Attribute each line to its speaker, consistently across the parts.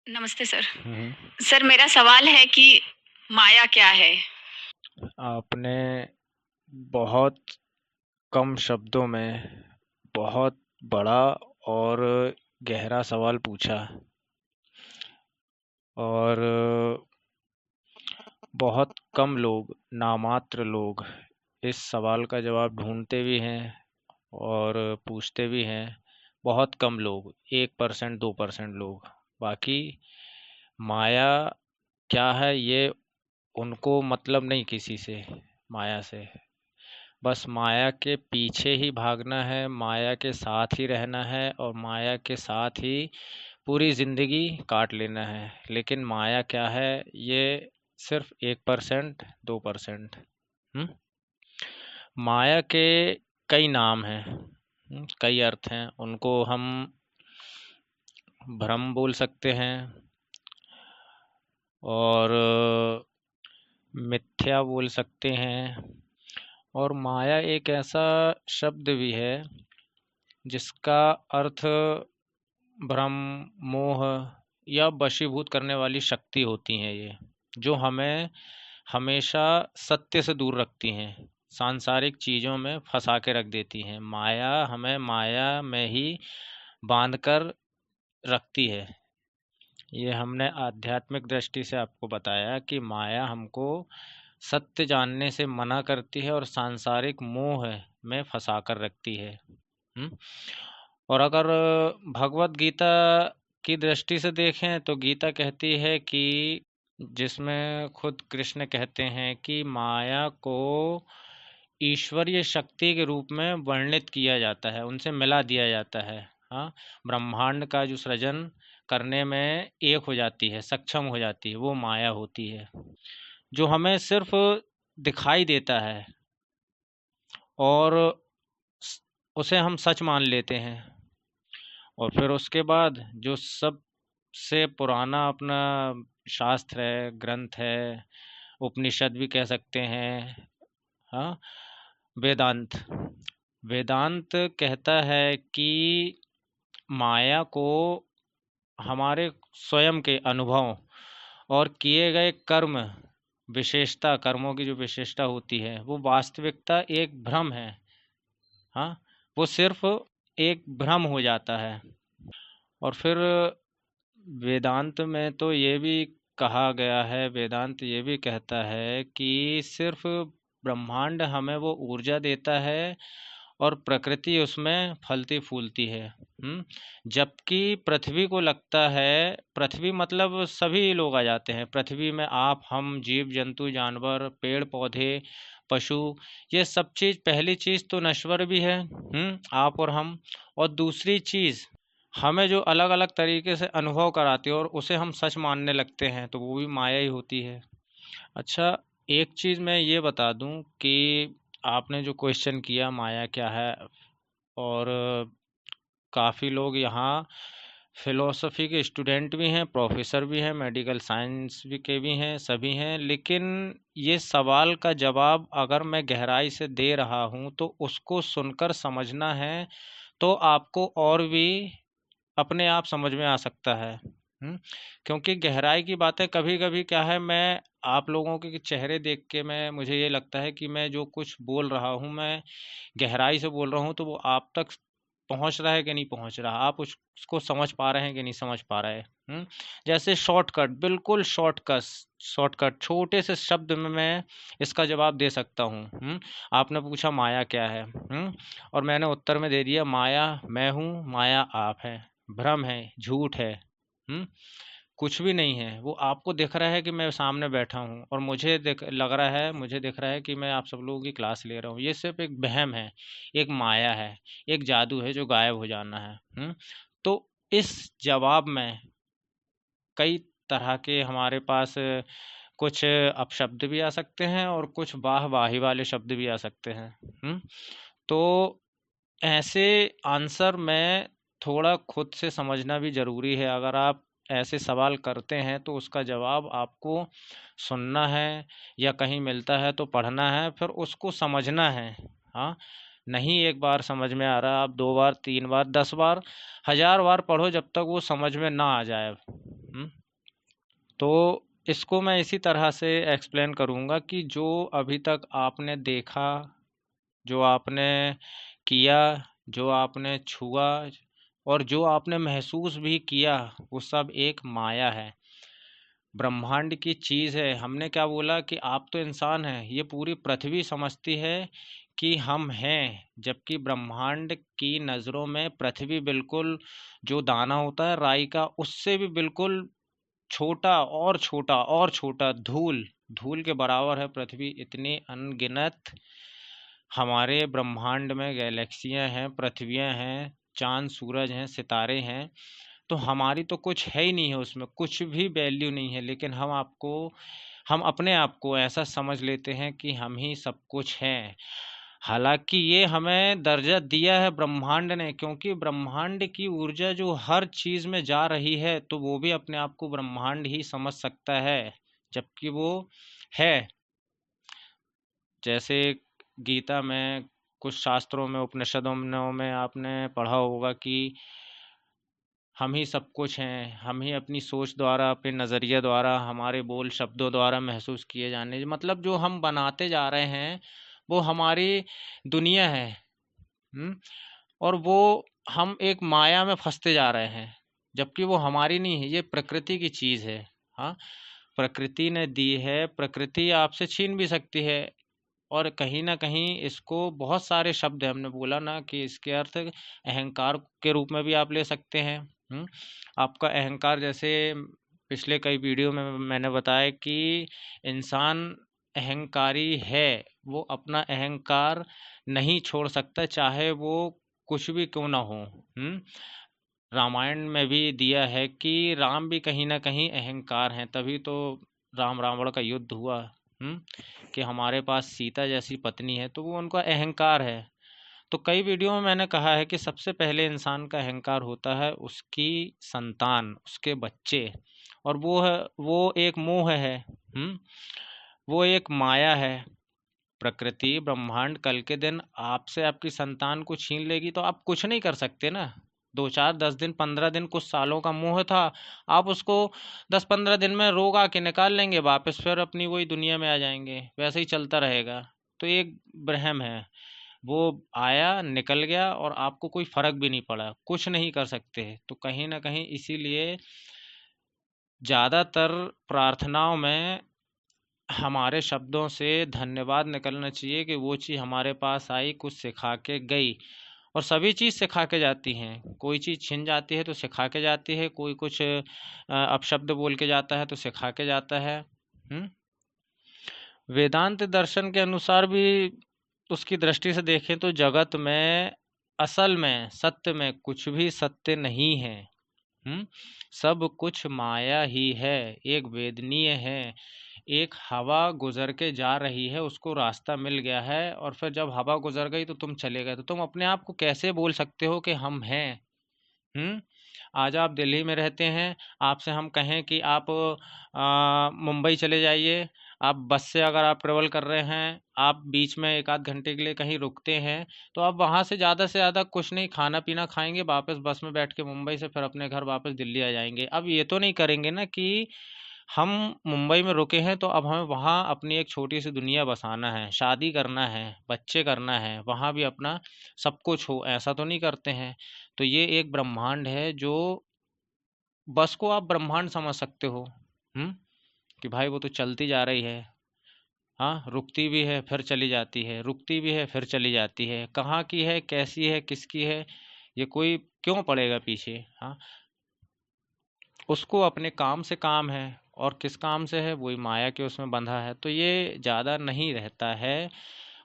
Speaker 1: नमस्ते सर।
Speaker 2: हम्म।
Speaker 1: सर मेरा सवाल है कि माया क्या है?
Speaker 2: आपने बहुत कम शब्दों में बहुत बड़ा और गहरा सवाल पूछा। और बहुत कम लोग, नामात्र लोग इस सवाल का जवाब ढूंढते भी हैं और पूछते भी हैं। बहुत कम लोग, 1% 2% लोग। बाकी माया क्या है ये उनको मतलब नहीं किसी से, माया से। बस माया के पीछे ही भागना है, माया के साथ ही रहना है और माया के साथ ही पूरी जिंदगी काट लेना है। लेकिन माया क्या है ये सिर्फ 1% 2%। हम्म। माया के कई नाम हैं, कई अर्थ हैं। उनको हम भ्रम बोल सकते हैं और मिथ्या बोल सकते हैं। और माया एक ऐसा शब्द भी है जिसका अर्थ भ्रम, मोह या वशीभूत करने वाली शक्ति होती हैं ये, जो हमें हमेशा सत्य से दूर रखती हैं, सांसारिक चीज़ों में फंसा के रख देती हैं। माया हमें माया में ही बांध कर रखती है। ये हमने आध्यात्मिक दृष्टि से आपको बताया कि माया हमको सत्य जानने से मना करती है और सांसारिक मोह में फंसा कर रखती है। हुँ? और अगर भगवत गीता की दृष्टि से देखें तो गीता कहती है कि जिसमें खुद कृष्ण कहते हैं कि माया को ईश्वरीय शक्ति के रूप में वर्णित किया जाता है, उनसे मिला दिया जाता है। हाँ, ब्रह्मांड का जो सृजन करने में एक हो जाती है, सक्षम हो जाती है, वो माया होती है, जो हमें सिर्फ दिखाई देता है और उसे हम सच मान लेते हैं। और फिर उसके बाद जो सबसे पुराना अपना शास्त्र है, ग्रंथ है, उपनिषद भी कह सकते हैं, हाँ, वेदांत। वेदांत कहता है कि माया को हमारे स्वयं के अनुभव और किए गए कर्म, विशेषता, कर्मों की जो विशेषता होती है, वो वास्तविकता एक भ्रम है। हाँ, वो सिर्फ एक भ्रम हो जाता है। और फिर वेदांत में तो ये भी कहा गया है, वेदांत ये भी कहता है कि सिर्फ ब्रह्मांड हमें वो ऊर्जा देता है और प्रकृति उसमें फलती फूलती है। जबकि पृथ्वी को लगता है, पृथ्वी मतलब सभी लोग आ जाते हैं पृथ्वी में, आप, हम, जीव जंतु, जानवर, पेड़ पौधे, पशु, ये सब चीज़, पहली चीज़ तो नश्वर भी है, आप और हम। और दूसरी चीज़ हमें जो अलग अलग तरीके से अनुभव कराती है और उसे हम सच मानने लगते हैं, तो वो भी माया ही होती है। अच्छा, एक चीज़ मैं ये बता दूं कि आपने जो क्वेश्चन किया माया क्या है, और काफ़ी लोग यहाँ फिलोसफी के स्टूडेंट भी हैं, प्रोफेसर भी हैं, मेडिकल साइंस भी के भी हैं, सभी हैं। लेकिन ये सवाल का जवाब अगर मैं गहराई से दे रहा हूँ तो उसको सुनकर समझना है, तो आपको और भी अपने आप समझ में आ सकता है। क्योंकि गहराई की बातें कभी-कभी क्या है, मैं आप लोगों के चेहरे देख के मैं मुझे ये लगता है कि मैं जो कुछ बोल रहा हूँ, मैं गहराई से बोल रहा हूँ, तो वो आप तक पहुँच रहा है कि नहीं पहुँच रहा, आप उसको समझ पा रहे हैं कि नहीं समझ पा रहे। जैसे शॉर्टकट, बिल्कुल शॉर्टकट छोटे से शब्द में मैं इसका जवाब दे सकता हूँ। आपने पूछा माया क्या है, और मैंने उत्तर में दे दिया, माया मैं हूँ, माया आप है, भ्रम है, झूठ है। हुँ? कुछ भी नहीं है। वो आपको दिख रहा है कि मैं सामने बैठा हूँ और मुझे दिख रहा है कि मैं आप सब लोगों की क्लास ले रहा हूँ। ये सिर्फ़ एक वहम है, एक माया है, एक जादू है जो गायब हो जाना है। तो इस जवाब में कई तरह के हमारे पास कुछ अपशब्द भी आ सकते हैं और कुछ वाह-वाही वाले शब्द भी आ सकते हैं। तो ऐसे आंसर में थोड़ा खुद से समझना भी ज़रूरी है। अगर आप ऐसे सवाल करते हैं तो उसका जवाब आपको सुनना है, या कहीं मिलता है तो पढ़ना है, फिर उसको समझना है। हाँ, नहीं एक बार समझ में आ रहा, आप 2 बार, 3 बार, 10 बार, 1000 बार पढ़ो जब तक वो समझ में ना आ जाए। हम्म, तो इसको मैं इसी तरह से एक्सप्लेन करूँगा कि जो अभी तक आपने देखा, जो आपने किया, जो आपने छुआ और जो आपने महसूस भी किया, वो सब एक माया है, ब्रह्मांड की चीज़ है। हमने क्या बोला कि आप तो इंसान हैं, ये पूरी पृथ्वी समझती है कि हम हैं, जबकि ब्रह्मांड की नज़रों में पृथ्वी बिल्कुल, जो दाना होता है राई का, उससे भी बिल्कुल छोटा और छोटा और छोटा, धूल धूल के बराबर है पृथ्वी। इतनी अनगिनत हमारे ब्रह्मांड में गैलेक्सियां हैं, पृथ्वियां हैं, चांद सूरज हैं, सितारे हैं, तो हमारी तो कुछ है ही नहीं है, उसमें कुछ भी वैल्यू नहीं है। लेकिन हम अपने आप को ऐसा समझ लेते हैं कि हम ही सब कुछ हैं। हालांकि ये हमें दर्जा दिया है ब्रह्मांड ने, क्योंकि ब्रह्मांड की ऊर्जा जो हर चीज़ में जा रही है, तो वो भी अपने आप को ब्रह्मांड ही समझ सकता है, जबकि वो है। जैसे गीता में, कुछ शास्त्रों में, उपनिषदों में आपने पढ़ा होगा कि हम ही सब कुछ हैं, हम ही अपनी सोच द्वारा, अपने नज़रिए द्वारा, हमारे बोल शब्दों द्वारा महसूस किए जाने, मतलब जो हम बनाते जा रहे हैं वो हमारी दुनिया है। और वो हम एक माया में फंसते जा रहे हैं, जबकि वो हमारी नहीं है, ये प्रकृति की चीज़ है। हाँ, प्रकृति ने दी है, प्रकृति आपसे छीन भी सकती है। और कहीं न कहीं इसको बहुत सारे शब्द हैं, हमने बोला ना कि इसके अर्थ अहंकार के रूप में भी आप ले सकते हैं। आपका अहंकार, जैसे पिछले कई वीडियो में मैंने बताया कि इंसान अहंकारी है, वो अपना अहंकार नहीं छोड़ सकता, चाहे वो कुछ भी क्यों ना हो। रामायण में भी दिया है कि राम भी कहीं न कहीं अहंकार हैं, तभी तो राम रावण का युद्ध हुआ। कि हमारे पास सीता जैसी पत्नी है, तो वो उनका अहंकार है। तो कई वीडियो में मैंने कहा है कि सबसे पहले इंसान का अहंकार होता है उसकी संतान, उसके बच्चे, और वो एक मोह है। वो एक माया है। प्रकृति, ब्रह्मांड कल के दिन आपसे आपकी संतान को छीन लेगी तो आप कुछ नहीं कर सकते ना। 2 4 10 दिन, 15 दिन, कुछ सालों का मोह था, आप उसको 10 15 दिन में रोग आके निकाल लेंगे, वापस फिर अपनी वही दुनिया में आ जाएंगे, वैसे ही चलता रहेगा। तो एक भ्रम है, वो आया निकल गया और आपको कोई फर्क भी नहीं पड़ा, कुछ नहीं कर सकते। तो कहीं ना कहीं इसीलिए ज़्यादातर प्रार्थनाओं में हमारे शब्दों से धन्यवाद निकलना चाहिए कि वो चीज़ हमारे पास आई, कुछ सिखा के गई। और सभी चीज़ सिखा के जाती हैं, कोई चीज़ छिन जाती है तो सिखा के जाती है, कोई कुछ अपशब्द बोल के जाता है तो सिखा के जाता है। वेदांत दर्शन के अनुसार भी उसकी दृष्टि से देखें तो जगत में, असल में, सत्य में कुछ भी सत्य नहीं है। सब कुछ माया ही है, एक वेदनीय है। एक हवा गुजर के जा रही है, उसको रास्ता मिल गया है, और फिर जब हवा गुजर गई तो तुम चले गए, तो तुम अपने आप को कैसे बोल सकते हो कि हम हैं? आज आप दिल्ली में रहते हैं, आपसे हम कहें कि आप मुंबई चले जाइए, आप बस से अगर आप ट्रेवल कर रहे हैं, आप बीच में 1 आध घंटे के लिए कहीं रुकते हैं, तो आप वहाँ से ज़्यादा कुछ नहीं, खाना पीना खाएंगे, वापस बस में बैठ के मुंबई से फिर अपने घर वापस दिल्ली आ जाएंगे। अब ये तो नहीं करेंगे ना कि हम मुंबई में रुके हैं तो अब हमें वहाँ अपनी एक छोटी सी दुनिया बसाना है, शादी करना है, बच्चे करना है, वहाँ भी अपना सब कुछ हो, ऐसा तो नहीं करते हैं। तो ये एक ब्रह्मांड है, जो बस को आप ब्रह्मांड समझ सकते हो। कि भाई वो तो चलती जा रही है, हाँ, रुकती भी है फिर चली जाती है, रुकती भी है फिर चली जाती है, कहाँ की है, कैसी है, किसकी है, ये कोई क्यों पड़ेगा पीछे। हाँ, उसको अपने काम से काम है, और किस काम से है, वही माया के उसमें बंधा है, तो ये ज़्यादा नहीं रहता है।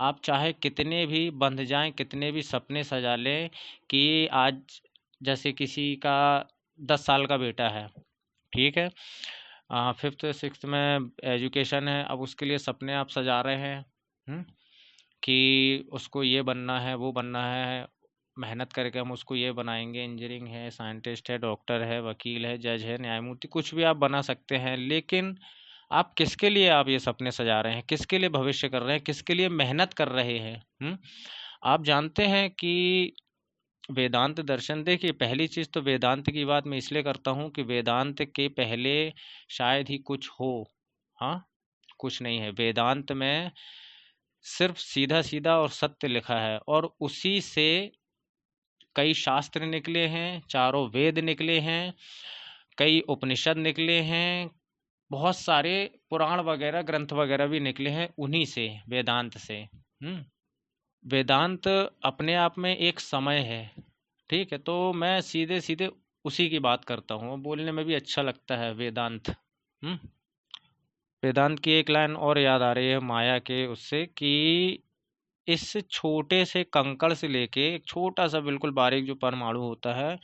Speaker 2: आप चाहे कितने भी बंध जाएं, कितने भी सपने सजा लें कि आज, जैसे किसी का 10 साल का बेटा है, ठीक है, 5th 6th में एजुकेशन है, अब उसके लिए सपने आप सजा रहे हैं, कि उसको ये बनना है, वो बनना है, मेहनत करके हम उसको ये बनाएंगे, इंजीनियरिंग है, साइंटिस्ट है, डॉक्टर है, वकील है, जज है, न्यायमूर्ति, कुछ भी आप बना सकते हैं। लेकिन आप किसके लिए आप ये सपने सजा रहे हैं, किसके लिए भविष्य कर रहे हैं, किसके लिए मेहनत कर रहे हैं? आप जानते हैं कि वेदांत दर्शन, देखिए पहली चीज़ तो वेदांत की बात मैं इसलिए करता हूँ कि वेदांत के पहले शायद ही कुछ हो। हाँ, कुछ नहीं है वेदांत में, सिर्फ सीधा सीधा और सत्य लिखा है, और उसी से कई शास्त्र निकले हैं, चारों वेद निकले हैं, कई उपनिषद निकले हैं, बहुत सारे पुराण वगैरह ग्रंथ वगैरह भी निकले हैं उन्हीं से, वेदांत से। वेदांत अपने आप में एक समय है, ठीक है, तो मैं सीधे सीधे उसी की बात करता हूँ, बोलने में भी अच्छा लगता है वेदांत। वेदांत की एक लाइन और याद आ रही है माया के उससे, कि इस छोटे से कंकड़ से लेके, एक छोटा सा बिल्कुल बारीक जो परमाणु होता है,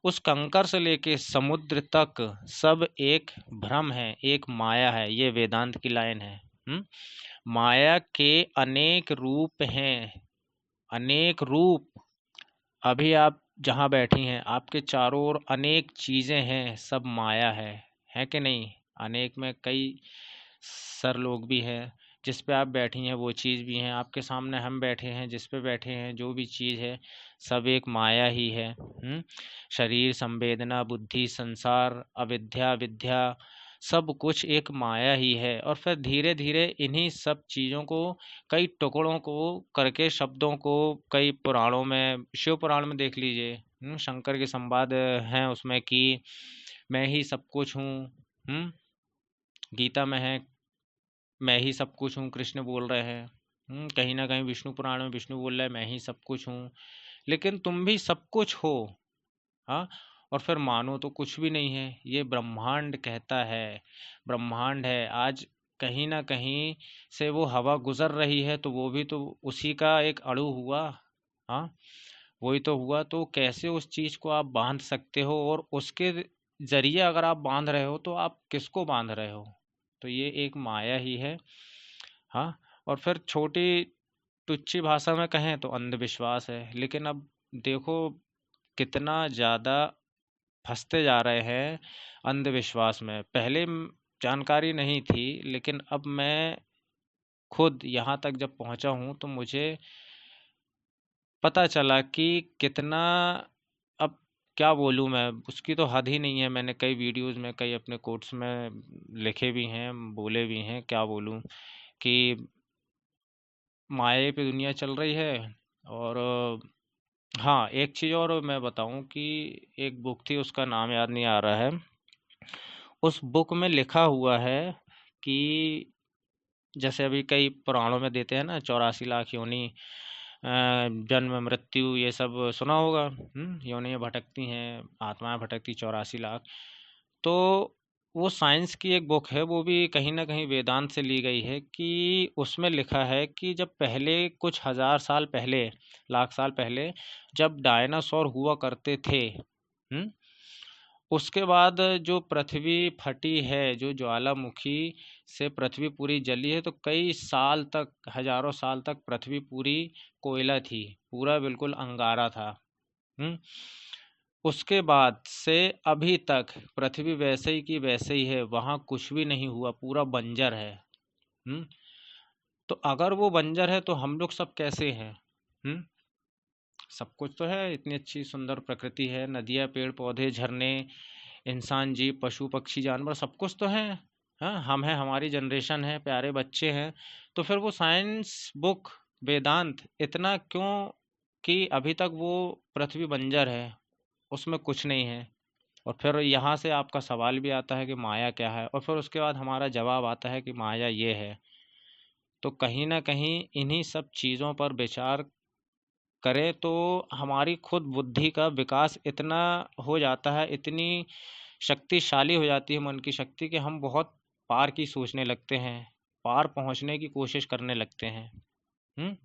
Speaker 2: उस कंकड़ से लेके समुद्र तक सब एक भ्रम है, एक माया है। ये वेदांत की लाइन है। माया के अनेक रूप हैं, अनेक रूप। अभी आप जहाँ बैठी हैं, आपके चारों ओर अनेक चीजें हैं, सब माया है कि नहीं? अनेक में कई सर लोग भी हैं, जिस पे आप बैठी हैं वो चीज़ भी हैं, आपके सामने हम बैठे हैं जिस पे बैठे हैं, जो भी चीज़ है सब एक माया ही है। शरीर, संवेदना, बुद्धि, संसार, अविद्या, विद्या, सब कुछ एक माया ही है। और फिर धीरे धीरे इन्हीं सब चीज़ों को, कई टुकड़ों को करके, शब्दों को, कई पुराणों में, शिव पुराण में देख लीजिए, शंकर के संवाद हैं उसमें कि मैं ही सब कुछ हूँ। गीता में है मैं ही सब कुछ हूँ, कृष्ण बोल रहे हैं। कहीं ना कहीं विष्णु पुराण में विष्णु बोल रहा है मैं ही सब कुछ हूँ, लेकिन तुम भी सब कुछ हो। हाँ, और फिर मानो तो कुछ भी नहीं है, ये ब्रह्मांड कहता है, ब्रह्मांड है। आज कहीं ना कहीं से वो हवा गुजर रही है, तो वो भी तो उसी का एक अणु हुआ। हाँ, वही तो हुआ। तो कैसे उस चीज को आप बांध सकते हो, और उसके जरिए अगर आप बांध रहे हो तो आप किसको बांध रहे हो? तो ये एक माया ही है। हाँ, और फिर छोटी तुच्छी भाषा में कहें तो अंधविश्वास है। लेकिन अब देखो कितना ज़्यादा फंसते जा रहे हैं अंधविश्वास में। पहले जानकारी नहीं थी, लेकिन अब मैं खुद यहाँ तक जब पहुँचा हूँ तो मुझे पता चला कि कितना, अब क्या बोलूँ मैं, उसकी तो हद ही नहीं है। मैंने कई वीडियोज़ में, कई अपने कोट्स में लिखे भी हैं, बोले भी हैं, क्या बोलूँ, कि माया पे दुनिया चल रही है। और हाँ, एक चीज़ और मैं बताऊँ कि एक बुक थी, उसका नाम याद नहीं आ रहा है। उस बुक में लिखा हुआ है कि जैसे अभी कई पुराणों में देते हैं ना, 84 लाख योनि, जन्म मृत्यु, ये सब सुना होगा। योनियाँ भटकती हैं, आत्माएं भटकती 84 लाख। तो वो साइंस की एक बुक है, वो भी कहीं ना कहीं वेदांत से ली गई है, कि उसमें लिखा है कि जब पहले कुछ हजार साल पहले, लाख साल पहले, जब डायनासोर हुआ करते थे, हम्म उसके बाद जो पृथ्वी फटी है, जो ज्वालामुखी से पृथ्वी पूरी जली है, तो कई साल तक, हजारों साल तक पृथ्वी पूरी कोयला थी, पूरा बिल्कुल अंगारा था। हम्म उसके बाद से अभी तक पृथ्वी वैसे ही की वैसे ही है, वहाँ कुछ भी नहीं हुआ, पूरा बंजर है। हम्म तो अगर वो बंजर है तो हम लोग सब कैसे हैं? हम्म सब कुछ तो है, इतनी अच्छी सुंदर प्रकृति है, नदियाँ, पेड़ पौधे, झरने, इंसान, जीव, पशु, पक्षी, जानवर, सब कुछ तो है। हाँ, हम हैं, हमारी जनरेशन है, प्यारे बच्चे हैं। तो फिर वो साइंस बुक, वेदांत, इतना क्यों कि अभी तक वो पृथ्वी बंजर है, उसमें कुछ नहीं है? और फिर यहाँ से आपका सवाल भी आता है कि माया क्या है, और फिर उसके बाद हमारा जवाब आता है कि माया ये है। तो कहीं ना कहीं इन्हीं सब चीज़ों पर विचार करें तो हमारी खुद बुद्धि का विकास इतना हो जाता है, इतनी शक्तिशाली हो जाती है मन की शक्ति, कि हम बहुत पार की सोचने लगते हैं, पार पहुंचने की कोशिश करने लगते हैं। हम्म